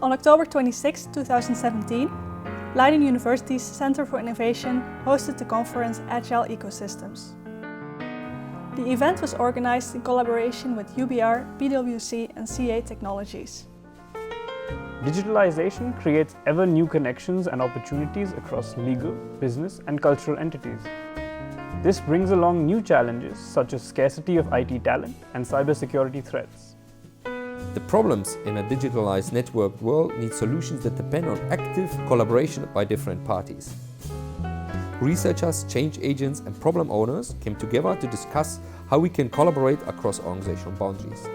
On October 26, 2017, Leiden University's Center for Innovation hosted the conference Agile Ecosystems. The event was organized in collaboration with UBR, PwC and CA Technologies. Digitalization creates ever new connections and opportunities across legal, business and cultural entities. This brings along new challenges such as scarcity of IT talent and cybersecurity threats. The problems in a digitalized networked world need solutions that depend on active collaboration by different parties. Researchers, change agents and problem owners came together to discuss how we can collaborate across organizational boundaries.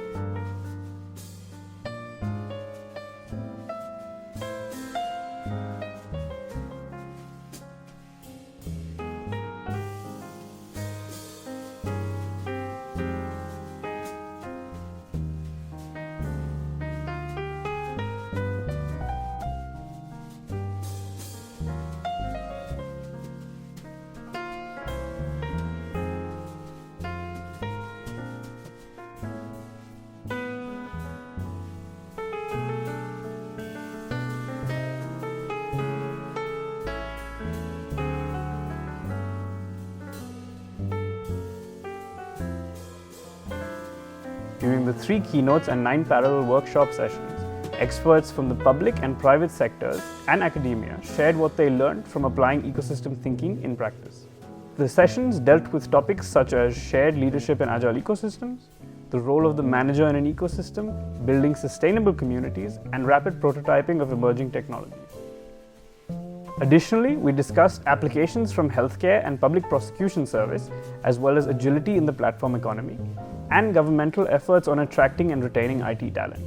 During the 3 keynotes and 9 parallel workshop sessions, experts from the public and private sectors and academia shared what they learned from applying ecosystem thinking in practice. The sessions dealt with topics such as shared leadership in agile ecosystems, the role of the manager in an ecosystem, building sustainable communities, and rapid prototyping of emerging technologies. Additionally, we discussed applications from healthcare and public prosecution service, as well as agility in the platform economy, and governmental efforts on attracting and retaining IT talent.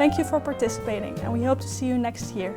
Thank you for participating and we hope to see you next year.